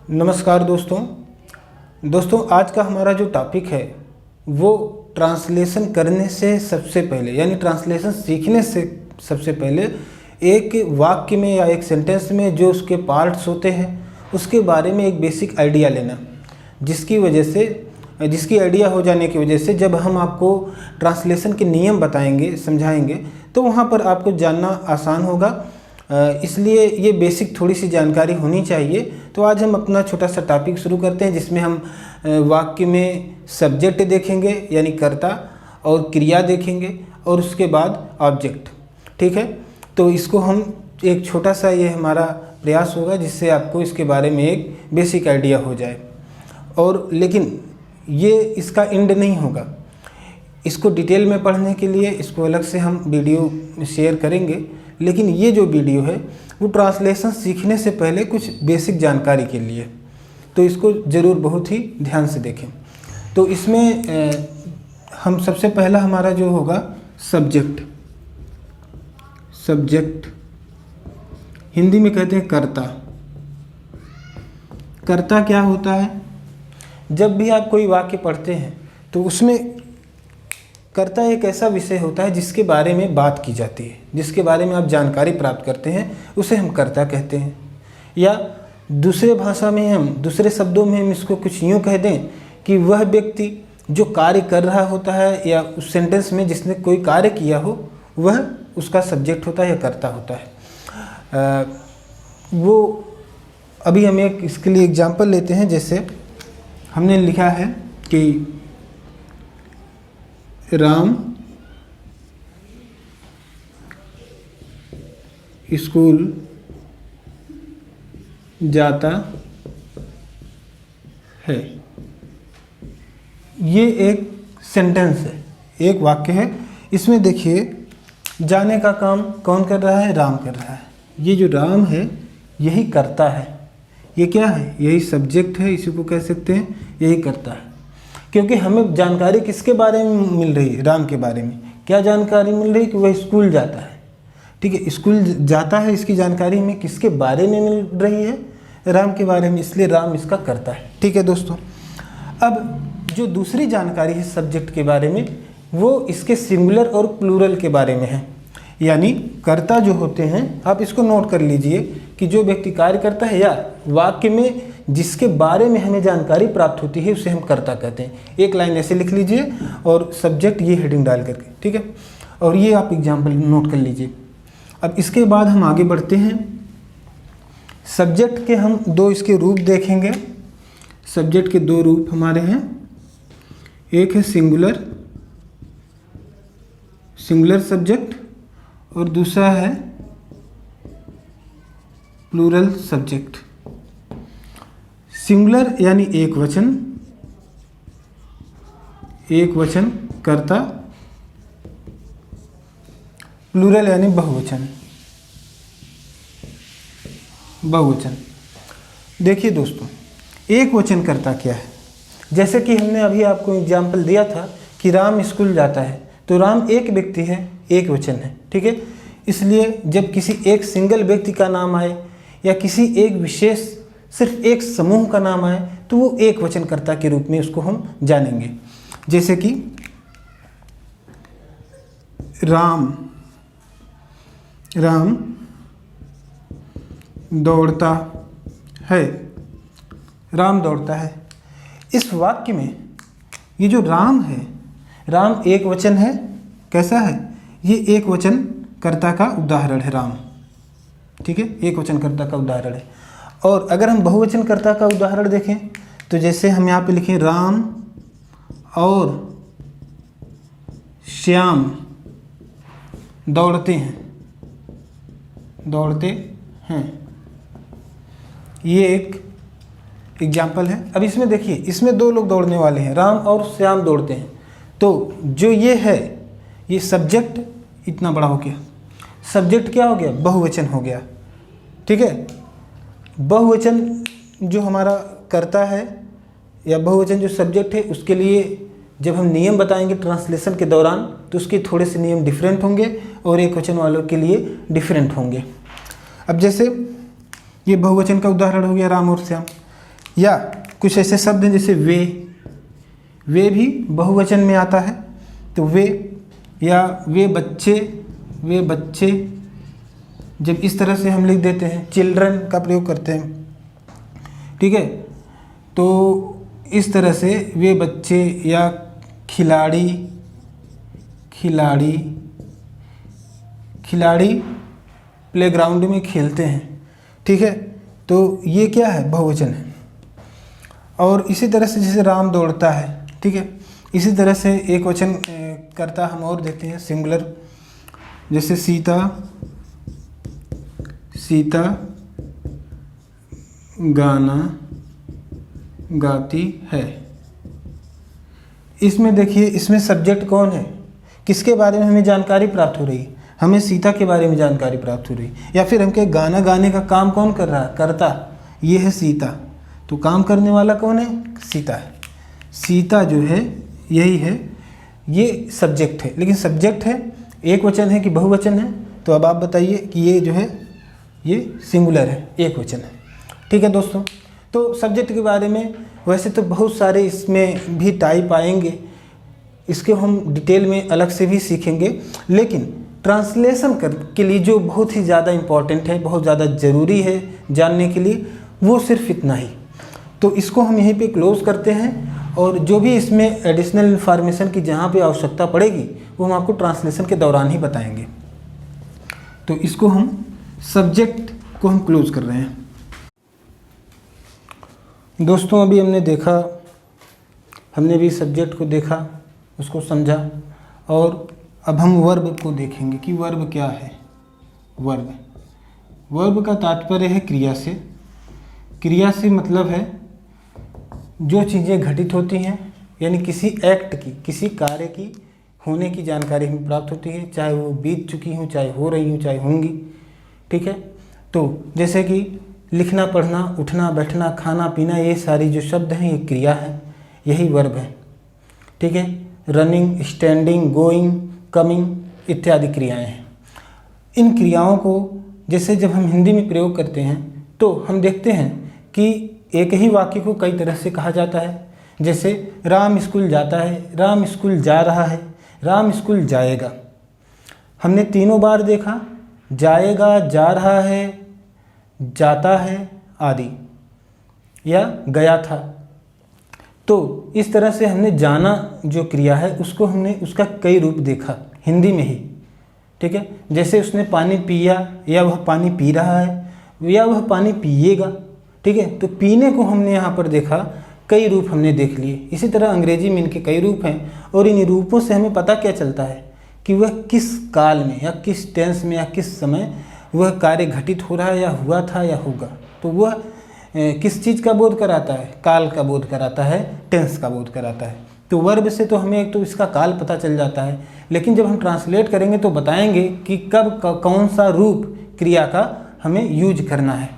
नमस्कार दोस्तों आज का हमारा जो टॉपिक है वो ट्रांसलेशन करने से सबसे पहले यानी ट्रांसलेशन सीखने से सबसे पहले एक वाक्य में या एक सेंटेंस में जो उसके पार्ट्स होते हैं उसके बारे में एक बेसिक आइडिया लेना, जिसकी आइडिया हो जाने की वजह से जब हम आपको ट्रांसलेशन के नियम बताएंगे समझाएंगे तो वहाँ पर आपको जानना आसान होगा। इसलिए ये बेसिक थोड़ी सी जानकारी होनी चाहिए। तो आज हम अपना छोटा सा टॉपिक शुरू करते हैं जिसमें हम वाक्य में सब्जेक्ट देखेंगे यानी कर्ता और क्रिया देखेंगे और उसके बाद ऑब्जेक्ट। ठीक है, तो इसको हम एक छोटा सा ये हमारा प्रयास होगा जिससे आपको इसके बारे में एक बेसिक आइडिया हो जाए। और लेकिन ये इसका एंड नहीं होगा, इसको डिटेल में पढ़ने के लिए इसको अलग से हम वीडियो शेयर करेंगे। लेकिन ये जो वीडियो है वो ट्रांसलेशन सीखने से पहले कुछ बेसिक जानकारी के लिए, तो इसको ज़रूर बहुत ही ध्यान से देखें। तो इसमें हम सबसे पहला हमारा जो होगा सब्जेक्ट हिंदी में कहते हैं कर्ता। कर्ता क्या होता है? जब भी आप कोई वाक्य पढ़ते हैं तो उसमें कर्ता एक ऐसा विषय होता है जिसके बारे में बात की जाती है, जिसके बारे में आप जानकारी प्राप्त करते हैं, उसे हम कर्ता कहते हैं। या दूसरे भाषा में हम दूसरे शब्दों में हम इसको कुछ यूँ कह दें कि वह व्यक्ति जो कार्य कर रहा होता है या उस सेंटेंस में जिसने कोई कार्य किया हो वह उसका सब्जेक्ट होता है या कर्ता होता है। वो अभी हम एक इसके लिए एग्जांपल लेते हैं। जैसे हमने लिखा है कि राम स्कूल जाता है। ये एक सेंटेंस है, एक वाक्य है। इसमें देखिए जाने का काम कौन कर रहा है? राम कर रहा है। ये जो राम है यही कर्ता है। ये क्या है? यही सब्जेक्ट है, इसी को कह सकते हैं, यही कर्ता है। क्योंकि हमें जानकारी किसके बारे में मिल रही है? राम के बारे में। क्या जानकारी मिल रही है? कि वह स्कूल जाता है। ठीक है, स्कूल जाता है, इसकी जानकारी हमें किसके बारे में मिल रही है? राम के बारे में, इसलिए राम इसका कर्ता है। ठीक है दोस्तों, अब जो दूसरी जानकारी है सब्जेक्ट के बारे में वो इसके सिंगुलर और प्लूरल के बारे में है। यानी कर्ता जो होते हैं, आप इसको नोट कर लीजिए कि जो व्यक्ति कार्य करता है या वाक्य में जिसके बारे में हमें जानकारी प्राप्त होती है उसे हम कर्ता कहते हैं। एक लाइन ऐसे लिख लीजिए और सब्जेक्ट ये हेडिंग डाल करके, ठीक है। और ये आप एग्जाम्पल नोट कर लीजिए। अब इसके बाद हम आगे बढ़ते हैं। सब्जेक्ट के हम दो इसके रूप देखेंगे। सब्जेक्ट के दो रूप हमारे हैं, एक है सिंगुलर सब्जेक्ट और दूसरा है प्लूरल सब्जेक्ट। सिंगुलर यानी एक वचन कर्ता, प्लूरल यानी बहुवचन। देखिए दोस्तों, एक वचन कर्ता क्या है? जैसे कि हमने अभी आपको एग्जाम्पल दिया था कि राम स्कूल जाता है, तो राम एक व्यक्ति है, एक वचन है। ठीक है, इसलिए जब किसी एक सिंगल व्यक्ति का नाम आए या किसी एक विशेष सिर्फ एक समूह का नाम आए तो वो एक वचनकर्ता के रूप में उसको हम जानेंगे। जैसे कि राम दौड़ता है। राम दौड़ता है। इस वाक्य में ये जो राम है, राम एक वचन है। कैसा है? ये एक वचन कर्ता का उदाहरण है राम। ठीक है, एक वचन कर्ता का उदाहरण है। और अगर हम बहुवचन कर्ता का उदाहरण देखें तो जैसे हम यहाँ पे लिखें राम और श्याम दौड़ते हैं। ये एक एग्जाम्पल है। अब इसमें देखिए, इसमें दो लोग दौड़ने वाले हैं, राम और श्याम दौड़ते हैं। तो जो ये है, ये सब्जेक्ट इतना बड़ा हो गया। सब्जेक्ट क्या हो गया? बहुवचन हो गया। ठीक है, बहुवचन जो हमारा कर्ता है या बहुवचन जो सब्जेक्ट है, उसके लिए जब हम नियम बताएंगे ट्रांसलेशन के दौरान तो उसके थोड़े से नियम डिफरेंट होंगे और एक वचन वालों के लिए डिफरेंट होंगे। अब जैसे ये बहुवचन का उदाहरण हो गया राम और श्याम। या कुछ ऐसे शब्द हैं जैसे वे भी बहुवचन में आता है, तो वे या वे बच्चे जब इस तरह से हम लिख देते हैं, चिल्ड्रन का प्रयोग करते हैं, ठीक है। तो इस तरह से वे बच्चे या खिलाड़ी प्लेग्राउंड में खेलते हैं, ठीक है। तो ये क्या है, बहुवचन है। और इसी तरह से जैसे राम दौड़ता है, ठीक है, इसी तरह से एक वचन करता हम और देते हैं सिंगुलर, जैसे सीता गाना गाती है। इसमें देखिए, इसमें सब्जेक्ट कौन है, किसके बारे में हमें जानकारी प्राप्त हो रही है, हमें सीता के बारे में जानकारी प्राप्त हो रही है। या फिर हमके गाना गाने का काम कौन कर रहा है, करता, ये है सीता, तो काम करने वाला कौन है, सीता है। सीता जो है यही है, ये सब्जेक्ट है। लेकिन सब्जेक्ट है, एक वचन है कि बहुवचन है, तो अब आप बताइए कि ये जो है ये सिंगुलर है, एक वचन है, ठीक है दोस्तों। तो सब्जेक्ट के बारे में वैसे तो बहुत सारे इसमें भी टाइप आएंगे, इसके हम डिटेल में अलग से भी सीखेंगे, लेकिन ट्रांसलेशन के लिए जो बहुत ही ज़्यादा इम्पॉर्टेंट है, बहुत ज़्यादा ज़रूरी है जानने के लिए, वो सिर्फ इतना ही। तो इसको हम यहीं पे क्लोज़ करते हैं, और जो भी इसमें एडिशनल इन्फॉर्मेशन की जहाँ पे आवश्यकता पड़ेगी वो हम आपको ट्रांसलेशन के दौरान ही बताएंगे। तो इसको हम सब्जेक्ट को हम क्लोज कर रहे हैं। दोस्तों अभी हमने भी सब्जेक्ट को देखा, उसको समझा, और अब हम वर्ब को देखेंगे कि वर्ब क्या है। वर्ब का तात्पर्य है क्रिया से। क्रिया से मतलब है जो चीज़ें घटित होती हैं, यानी किसी एक्ट की, किसी कार्य की होने की जानकारी हमें प्राप्त होती है, चाहे वो बीत चुकी हूँ, चाहे हो रही हूँ, चाहे होंगी, ठीक है। तो जैसे कि लिखना, पढ़ना, उठना, बैठना, खाना, पीना, ये सारी जो शब्द हैं ये क्रिया है, यही वर्ब है, ठीक है। रनिंग, स्टैंडिंग, गोइंग, कमिंग इत्यादि क्रियाएं हैं। इन क्रियाओं को जैसे जब हम हिंदी में प्रयोग करते हैं तो हम देखते हैं कि एक ही वाक्य को कई तरह से कहा जाता है। जैसे राम स्कूल जाता है, राम स्कूल जा रहा है, राम स्कूल जाएगा। हमने तीनों बार देखा, जाएगा, जा रहा है, जाता है आदि, या गया था। तो इस तरह से हमने जाना जो क्रिया है उसको हमने उसका कई रूप देखा हिंदी में ही, ठीक है। जैसे उसने पानी पिया, या वह पानी पी रहा है, या वह पानी पिएगा, ठीक है। तो पीने को हमने यहाँ पर देखा, कई रूप हमने देख लिए। इसी तरह अंग्रेजी में इनके कई रूप हैं, और इन रूपों से हमें पता क्या चलता है कि वह किस काल में या किस टेंस में या किस समय वह कार्य घटित हो रहा है, या हुआ था, या होगा। तो वह किस चीज़ का बोध कराता है, काल का बोध कराता है, टेंस का बोध कराता है। तो वर्ब से तो हमें एक तो इसका काल पता चल जाता है, लेकिन जब हम ट्रांसलेट करेंगे तो बताएंगे कि कब कौन सा रूप क्रिया का हमें यूज करना है।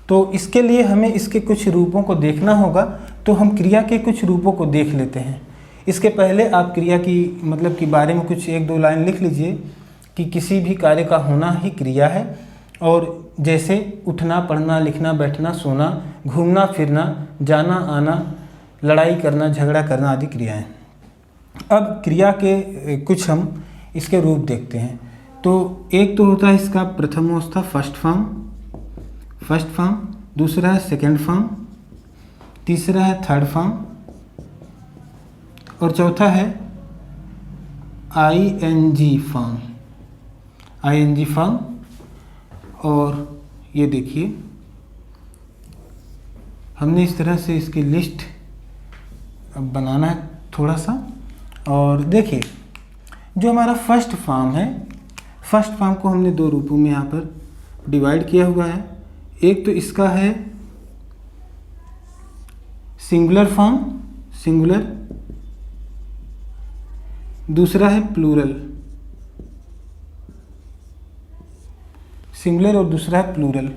तो इसके लिए हमें इसके कुछ रूपों को देखना होगा। तो हम क्रिया के कुछ रूपों को देख लेते हैं। इसके पहले आप क्रिया की मतलब के बारे में कुछ एक दो लाइन लिख लीजिए कि किसी भी कार्य का होना ही क्रिया है। और जैसे उठना, पढ़ना, लिखना, बैठना, सोना, घूमना फिरना, जाना आना, लड़ाई करना, झगड़ा करना आदि क्रियाएं। अब क्रिया के कुछ हम इसके रूप देखते हैं। तो एक तो होता है इसका प्रथम अवस्था फर्स्ट फॉर्म, दूसरा है सेकंड फॉर्म, तीसरा है थर्ड फॉर्म, और चौथा है आईएनजी फॉर्म। और ये देखिए हमने इस तरह से इसकी लिस्ट अब बनाना है थोड़ा सा। और देखिए जो हमारा फर्स्ट फॉर्म है, फर्स्ट फॉर्म को हमने दो रूपों में यहाँ पर डिवाइड किया हुआ है। एक तो इसका है सिंगुलर फॉर्म, दूसरा है प्लूरल, सिंगुलर और दूसरा है प्लूरल।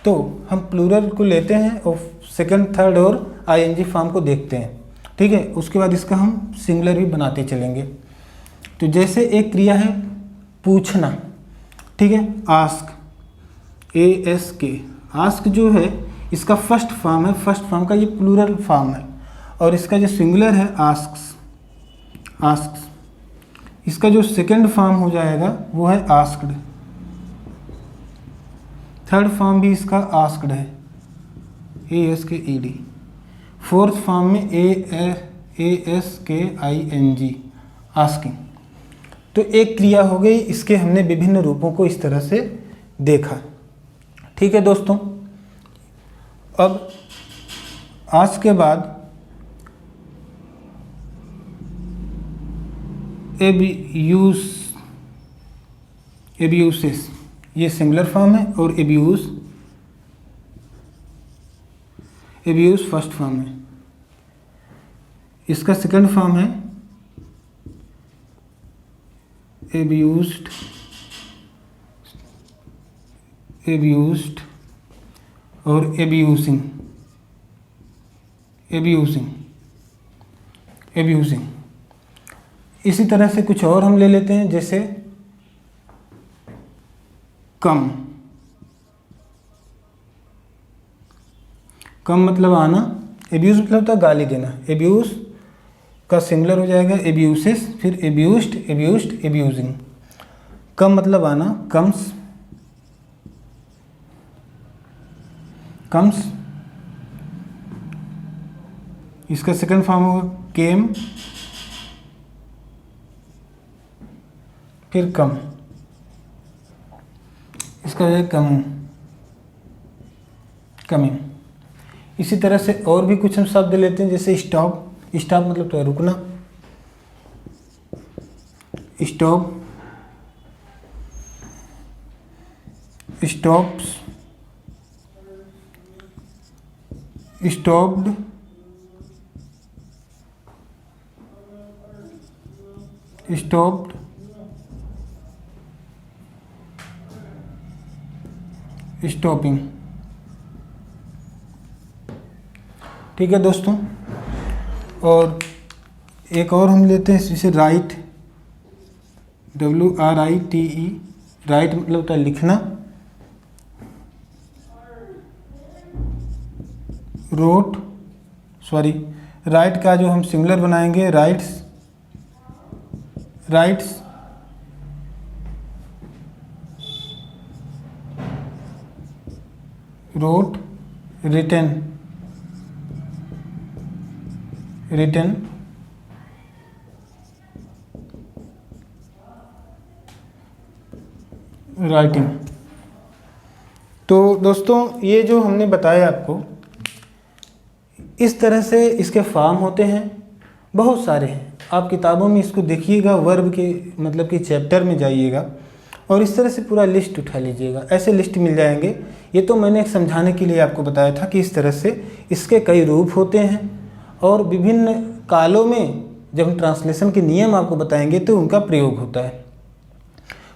तो हम प्लूरल को लेते हैं और सेकंड, थर्ड और आईएनजी फॉर्म को देखते हैं, ठीक है। उसके बाद इसका हम सिंगुलर भी बनाते चलेंगे। तो जैसे एक क्रिया है पूछना, ठीक है, आस्क, ASK। आस्क जो है इसका फर्स्ट फॉर्म है, फर्स्ट फॉर्म का ये प्लूरल फॉर्म है, और इसका जो सिंगुलर है आस्क्स, आस्क्स। इसका जो सेकंड फॉर्म हो जाएगा वो है आस्क्ड, थर्ड फॉर्म भी इसका आस्क्ड है, ASKED, फोर्थ फॉर्म में ASKING, आस्किंग। तो एक क्रिया हो गई, इसके हमने विभिन्न रूपों को इस तरह से देखा। ठीक है दोस्तों, अब आज के बाद एब्यूसेस, ये सिंगुलर फॉर्म है, और एब्यूज फर्स्ट फॉर्म है। इसका सेकंड फॉर्म है एब्यूज्ड, और एब्यूजिंग। इसी तरह से कुछ और हम ले लेते हैं, जैसे कम मतलब आना, एब्यूज मतलब होता है गाली देना, एब्यूज का सिंगुलर हो जाएगा एब्यूसेस, फिर एब्यूज्ड, एब्यूजिंग। कम मतलब आना, कम्स, इसका सेकंड फॉर्म होगा केम, फिर कम, इसका है कमिंग। इसी तरह से और भी कुछ हम शब्द लेते हैं, जैसे स्टॉप मतलब तो है रुकना, स्टॉप्ड, स्टॉपिंग। ठीक है दोस्तों, और एक और हम लेते हैं, जैसे राइट, WRITE, राइट मतलब होता है लिखना, राइट का जो हम सिंगुलर बनाएंगे राइट्स, रोट, रिटन, राइटिंग। तो दोस्तों ये जो हमने बताया आपको, इस तरह से इसके फॉर्म होते हैं, बहुत सारे हैं। आप किताबों में इसको देखिएगा, वर्ब के मतलब कि चैप्टर में जाइएगा और इस तरह से पूरा लिस्ट उठा लीजिएगा, ऐसे लिस्ट मिल जाएंगे। ये तो मैंने एक समझाने के लिए आपको बताया था कि इस तरह से इसके कई रूप होते हैं, और विभिन्न कालों में जब हम ट्रांसलेशन के नियम आपको बताएंगे तो उनका प्रयोग होता है।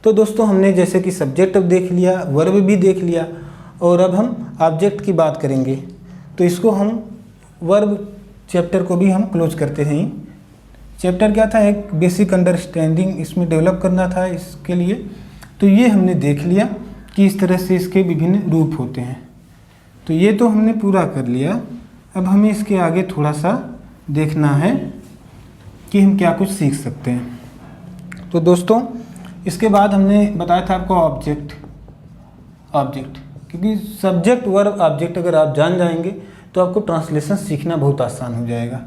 तो दोस्तों हमने जैसे कि सब्जेक्ट अब देख लिया, वर्ब भी देख लिया, और अब हम ऑब्जेक्ट की बात करेंगे। तो इसको हम वर्ब चैप्टर को भी हम क्लोज करते हैं। चैप्टर क्या था, एक बेसिक अंडरस्टैंडिंग इसमें डेवलप करना था इसके लिए। तो ये हमने देख लिया कि इस तरह से इसके विभिन्न रूप होते हैं। तो ये तो हमने पूरा कर लिया। अब हमें इसके आगे थोड़ा सा देखना है कि हम क्या कुछ सीख सकते हैं। तो दोस्तों इसके बाद हमने बताया था आपको ऑब्जेक्ट, क्योंकि सब्जेक्ट वर्ब ऑब्जेक्ट अगर आप जान जाएंगे तो आपको ट्रांसलेशन सीखना बहुत आसान हो जाएगा।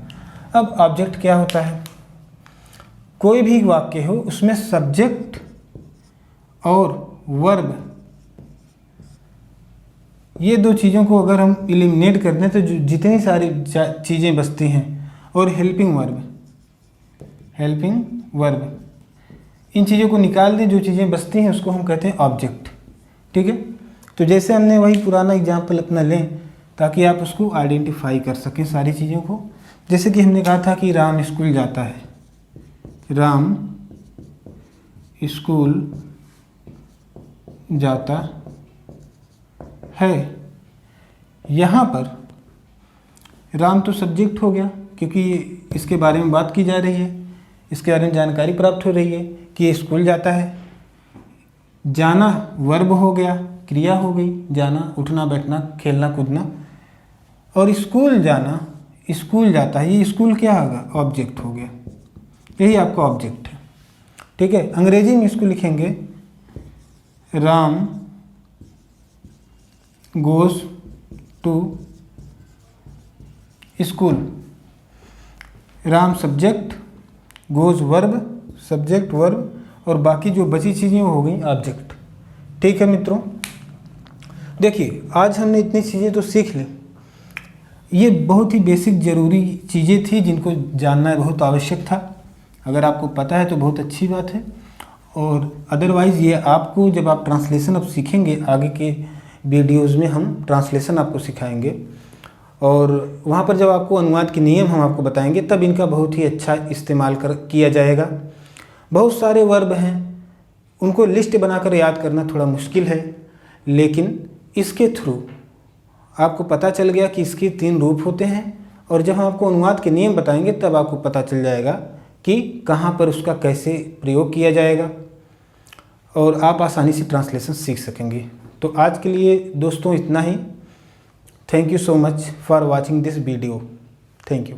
अब ऑब्जेक्ट क्या होता है, कोई भी वाक्य हो उसमें सब्जेक्ट और वर्ब, ये दो चीज़ों को अगर हम एलिमिनेट कर दें तो जितनी सारी चीज़ें बचती हैं, और हेल्पिंग वर्ब, इन चीज़ों को निकाल दें, जो चीज़ें बचती हैं उसको हम कहते हैं ऑब्जेक्ट। ठीक है, तो जैसे हमने वही पुराना एग्जाम्पल अपना लें ताकि आप उसको आइडेंटिफाई कर सकें सारी चीज़ों को। जैसे कि हमने कहा था कि राम स्कूल जाता है, राम स्कूल जाता है। यहाँ पर राम तो सब्जेक्ट हो गया, क्योंकि इसके बारे में बात की जा रही है, इसके बारे में जानकारी प्राप्त हो रही है कि ये स्कूल जाता है। जाना वर्ब हो गया, क्रिया हो गई, जाना, उठना, बैठना, खेलना, कूदना और स्कूल जाना, स्कूल जाता है, ये स्कूल क्या होगा? ऑब्जेक्ट हो गया, यही आपका ऑब्जेक्ट है। ठीक है, अंग्रेजी में इसको लिखेंगे Ram goes to school. Ram subject, goes verb, subject verb, और बाकी जो बची चीज़ें वो हो गई ऑब्जेक्ट। ठीक है मित्रों, देखिए आज हमने इतनी चीज़ें तो सीख ली। ये बहुत ही बेसिक ज़रूरी चीज़ें थी जिनको जानना बहुत आवश्यक था। अगर आपको पता है तो बहुत अच्छी बात है, और अदरवाइज़ ये आपको जब आप ट्रांसलेशन अब सीखेंगे, आगे के वीडियोज़ में हम ट्रांसलेशन आपको सिखाएंगे, और वहाँ पर जब आपको अनुवाद के नियम हम आपको बताएंगे, तब इनका बहुत ही अच्छा इस्तेमाल किया जाएगा। बहुत सारे वर्ब हैं, उनको लिस्ट बनाकर याद करना थोड़ा मुश्किल है, लेकिन इसके थ्रू आपको पता चल गया कि इसके 3 रूप होते हैं, और जब हम आपको अनुवाद के नियम बताएंगे तब आपको पता चल जाएगा कि कहाँ पर उसका कैसे प्रयोग किया जाएगा, और आप आसानी से ट्रांसलेशन सीख सकेंगे। तो आज के लिए दोस्तों इतना ही। Thank you so much for watching this video. Thank you.